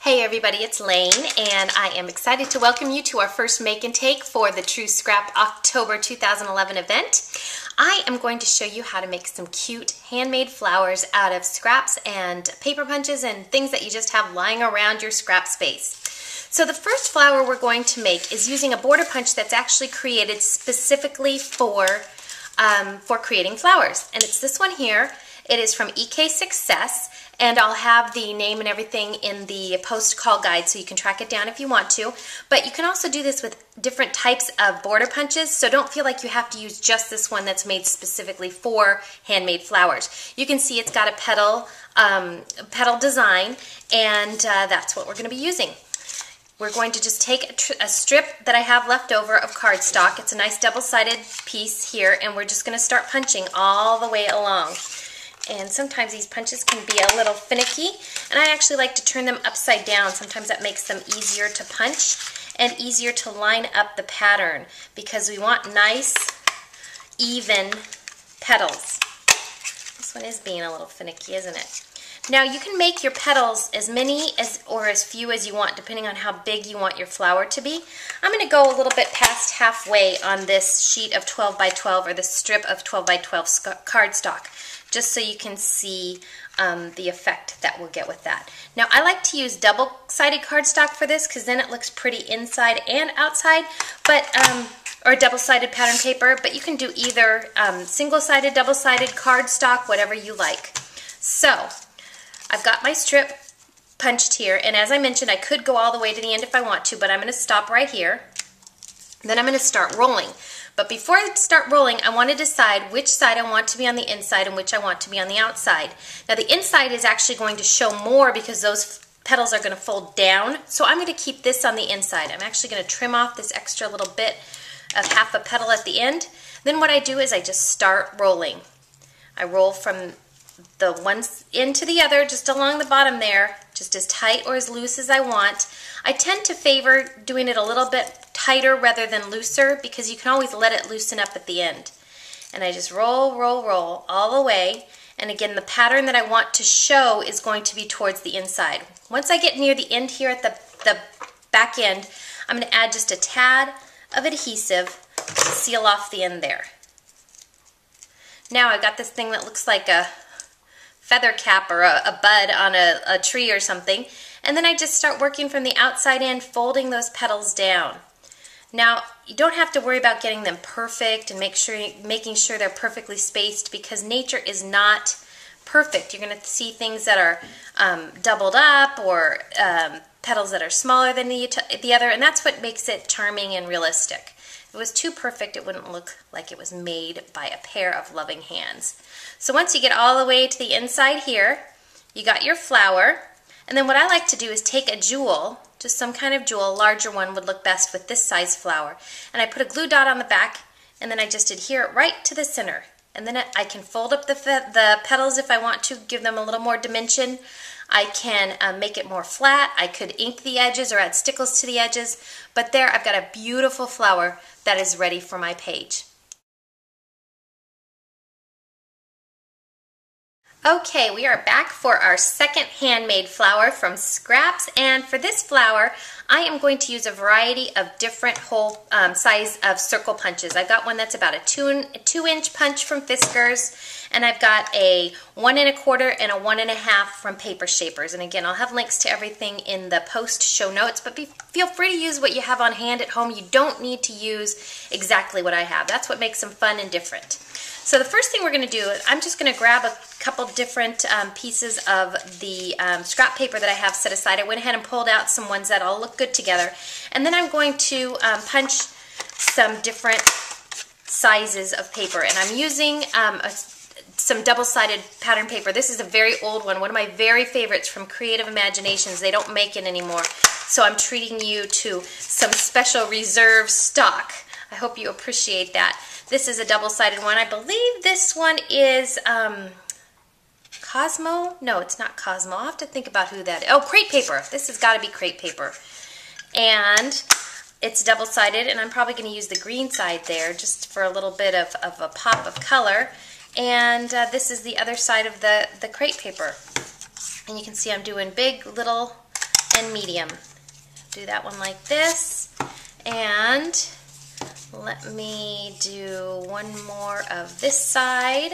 Hey everybody, it's Lane, and I am excited to welcome you to our first make and take for the True Scrap October 2011 event. I am going to show you how to make some cute handmade flowers out of scraps and paper punches and things that you just have lying around your scrap space. So the first flower we're going to make is using a border punch that's actually created specifically for creating flowers, and it's this one here. It is from EK Success, and I'll have the name and everything in the post call guide so you can track it down if you want to. But you can also do this with different types of border punches, so don't feel like you have to use just this one that's made specifically for handmade flowers. You can see it's got a petal design, and that's what we're going to be using. We're going to just take a strip that I have left over of cardstock. It's a nice double-sided piece here, and we're just going to start punching all the way along. And sometimes these punches can be a little finicky, and I actually like to turn them upside down. Sometimes that makes them easier to punch and easier to line up the pattern because we want nice, even petals. This one is being a little finicky, isn't it? Now you can make your petals as many or as few as you want depending on how big you want your flower to be. I'm going to go a little bit past halfway on this sheet of 12 by 12 or this strip of 12 by 12 cardstock, just so you can see the effect that we'll get with that. Now I like to use double-sided cardstock for this because then it looks pretty inside and outside, or double-sided pattern paper, but you can do either single-sided, double-sided cardstock, whatever you like. So I've got my strip punched here, and as I mentioned, I could go all the way to the end if I want to, but I'm going to stop right here. Then I'm going to start rolling. But before I start rolling, I want to decide which side I want to be on the inside and which I want to be on the outside. Now the inside is actually going to show more because those petals are going to fold down, so I'm going to keep this on the inside. I'm actually going to trim off this extra little bit of half a petal at the end. Then what I do is I just start rolling. I roll from the one end to the other, just along the bottom there, just as tight or as loose as I want. I tend to favor doing it a little bit tighter rather than looser because you can always let it loosen up at the end. And I just roll, roll, roll all the way. And again, the pattern that I want to show is going to be towards the inside. Once I get near the end here at the back end, I'm going to add just a tad of adhesive to seal off the end there. Now I've got this thing that looks like a feather cap or a bud on a tree or something, and then I just start working from the outside in, folding those petals down. Now you don't have to worry about getting them perfect and making sure they're perfectly spaced because nature is not perfect. You're going to see things that are doubled up or petals that are smaller than the other, and that's what makes it charming and realistic. If it was too perfect, it wouldn't look like it was made by a pair of loving hands. So once you get all the way to the inside here, you got your flower, and then what I like to do is take a jewel, just some kind of jewel, a larger one would look best with this size flower, and I put a glue dot on the back, and then I just adhere it right to the center. And then I can fold up the petals if I want to, give them a little more dimension. I can make it more flat. I could ink the edges or add stickles to the edges. But there I've got a beautiful flower that is ready for my page. Okay, we are back for our second handmade flower from scraps, and for this flower I am going to use a variety of different whole size of circle punches. I've got one that's about a 2-inch punch from Fiskars, and I've got a 1 1/4 and a 1 1/2 from Paper Shapers. And again, I'll have links to everything in the post show notes, but feel free to use what you have on hand at home. You don't need to use exactly what I have. That's what makes them fun and different. So the first thing we're going to do is I'm just going to grab a couple different pieces of the scrap paper that I have set aside. I went ahead and pulled out some ones that all look good together. And then I'm going to punch some different sizes of paper. And I'm using some double-sided pattern paper. This is a very old one of my very favorites from Creative Imaginations. They don't make it anymore. So I'm treating you to some special reserve stock. I hope you appreciate that. This is a double-sided one. I believe this one is Cosmo? No, it's not Cosmo. I'll have to think about who that is. Oh, crepe paper. This has got to be crepe paper. And it's double-sided, and I'm probably going to use the green side there just for a little bit of a pop of color. And this is the other side of the crepe paper. And you can see I'm doing big, little, and medium. Do that one like this, and let me do one more of this side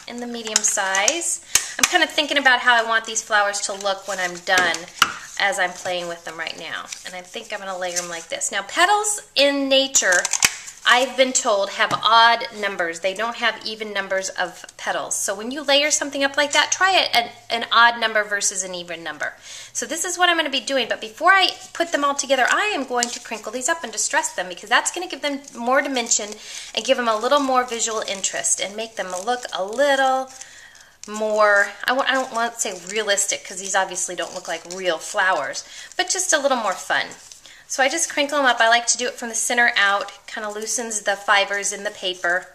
in the medium size. I'm kind of thinking about how I want these flowers to look when I'm done as I'm playing with them right now. And I think I'm going to layer them like this. Now, petals in nature, I've been told, have odd numbers. They don't have even numbers of petals. So when you layer something up like that, try an odd number versus an even number. So this is what I'm going to be doing. But before I put them all together, I am going to crinkle these up and distress them, because that's going to give them more dimension and give them a little more visual interest and make them look a little more, I don't want to say realistic, because these obviously don't look like real flowers, but just a little more fun. So I just crinkle them up. I like to do it from the center out, kind of loosens the fibers in the paper.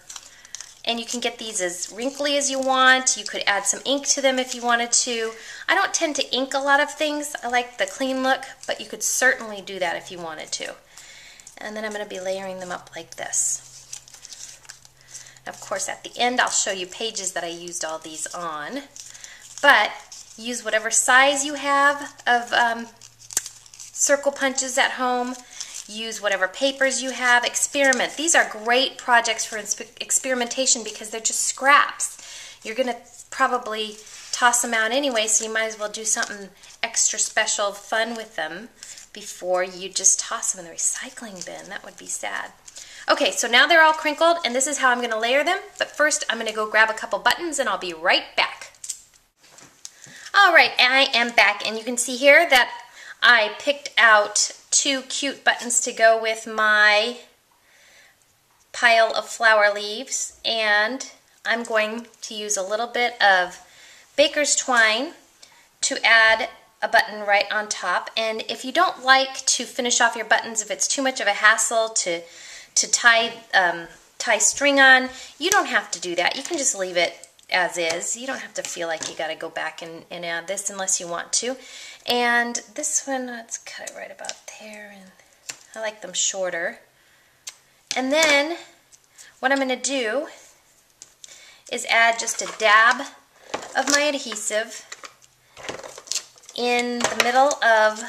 And you can get these as wrinkly as you want. You could add some ink to them if you wanted to. I don't tend to ink a lot of things. I like the clean look, but you could certainly do that if you wanted to. And then I'm going to be layering them up like this. Of course, at the end, I'll show you pages that I used all these on. But use whatever size you have of circle punches at home. Use whatever papers you have. Experiment. These are great projects for experimentation because they're just scraps. You're going to probably toss them out anyway, so you might as well do something extra special, fun with them before you just toss them in the recycling bin. That would be sad. Okay, so now they're all crinkled, and this is how I'm going to layer them. But first, I'm going to go grab a couple buttons, and I'll be right back. All right, I am back, and you can see here that I picked out 2 cute buttons to go with my pile of flower leaves, and I'm going to use a little bit of baker's twine to add a button right on top. And if you don't like to finish off your buttons, if it's too much of a hassle to tie string on, you don't have to do that. You can just leave it as is. You don't have to feel like you got to go back and add this unless you want to. And this one, let's cut it right about there. And I like them shorter. And then what I'm going to do is add just a dab of my adhesive in the middle of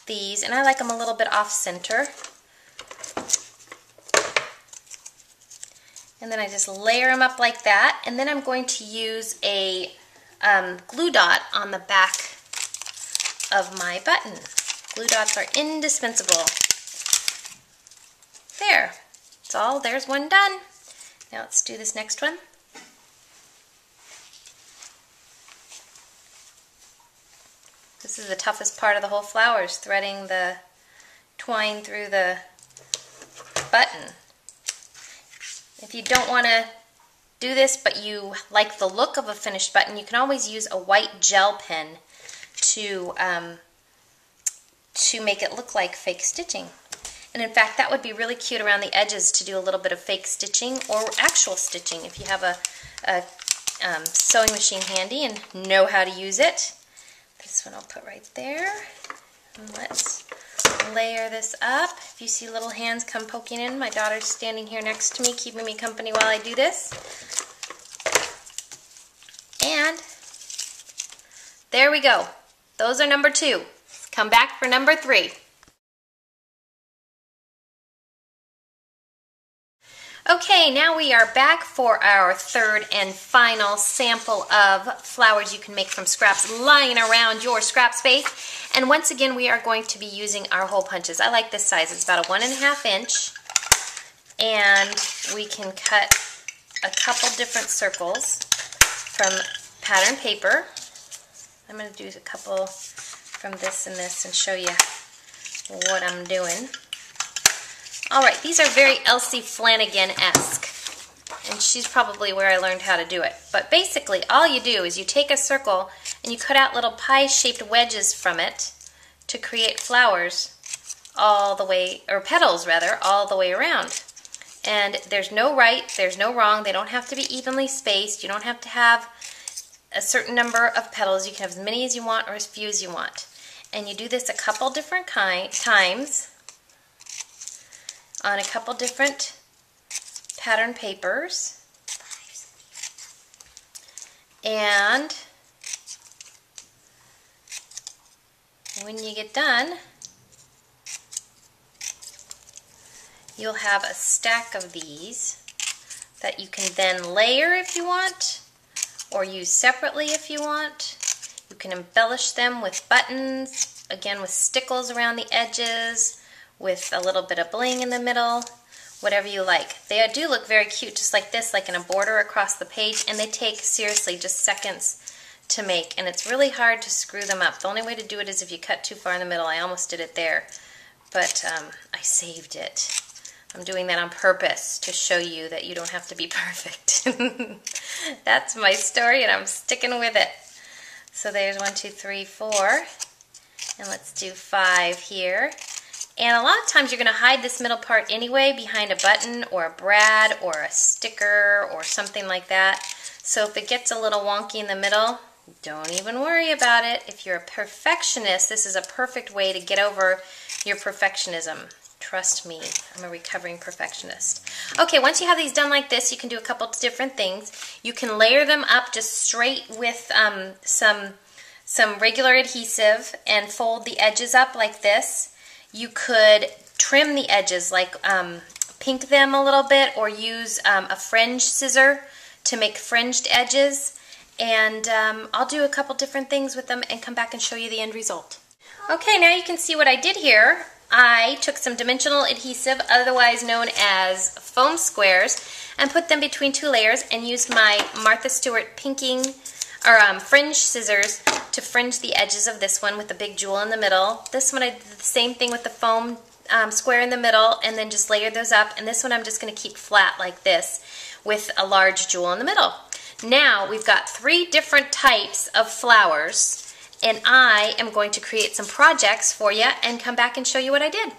these, and I like them a little bit off center. And then I just layer them up like that, and then I'm going to use a glue dot on the back of my button. Glue dots are indispensable. There, that's all. There's one done. Now let's do this next one. This is the toughest part of the whole flower, is threading the twine through the button. If you don't want to do this, but you like the look of a finished button, you can always use a white gel pen to make it look like fake stitching. And in fact, that would be really cute around the edges to do a little bit of fake stitching or actual stitching if you have a sewing machine handy and know how to use it. This one I'll put right there. And let's layer this up. If you see little hands come poking in, my daughter's standing here next to me keeping me company while I do this. And there we go. Those are number 2. Come back for number 3. Okay, now we are back for our third and final sample of flowers you can make from scraps lying around your scrap space. And once again, we are going to be using our hole punches. I like this size. It's about a 1.5 inch. And we can cut a couple different circles from pattern paper. I'm going to do a couple from this and this and show you what I'm doing. Alright, these are very Elsie Flanagan-esque, and she's probably where I learned how to do it. But basically, all you do is you take a circle and you cut out little pie-shaped wedges from it to create flowers all the way, or petals rather, all the way around. And there's no right, there's no wrong. They don't have to be evenly spaced. You don't have to have a certain number of petals. You can have as many as you want or as few as you want. And you do this a couple different times on a couple different pattern papers. And When you get done, you'll have a stack of these that you can then layer if you want, or use separately if you want. You can embellish them with buttons, again with stickles around the edges, with a little bit of bling in the middle, whatever you like. They do look very cute, just like this, like in a border across the page, and they take, seriously, just seconds to make, and it's really hard to screw them up. The only way to do it is if you cut too far in the middle. I almost did it there, but I saved it. I'm doing that on purpose to show you that you don't have to be perfect. That's my story, and I'm sticking with it. So there's 1, 2, 3, 4, and let's do 5 here. And a lot of times you're going to hide this middle part anyway behind a button or a brad or a sticker or something like that. So if it gets a little wonky in the middle, don't even worry about it. If you're a perfectionist, this is a perfect way to get over your perfectionism. Trust me, I'm a recovering perfectionist. Okay, once you have these done like this, you can do a couple different things. You can layer them up just straight with some regular adhesive and fold the edges up like this. You could trim the edges, like pink them a little bit, or use a fringe scissor to make fringed edges. And I'll do a couple different things with them and come back and show you the end result. Okay, now you can see what I did here. I took some dimensional adhesive, otherwise known as foam squares, and put them between 2 layers and used my Martha Stewart pinking or fringe scissors to fringe the edges of this one with a big jewel in the middle. This one I did the same thing with the foam square in the middle and then just layered those up. And this one I'm just going to keep flat like this with a large jewel in the middle. Now we've got 3 different types of flowers, and I am going to create some projects for you and come back and show you what I did.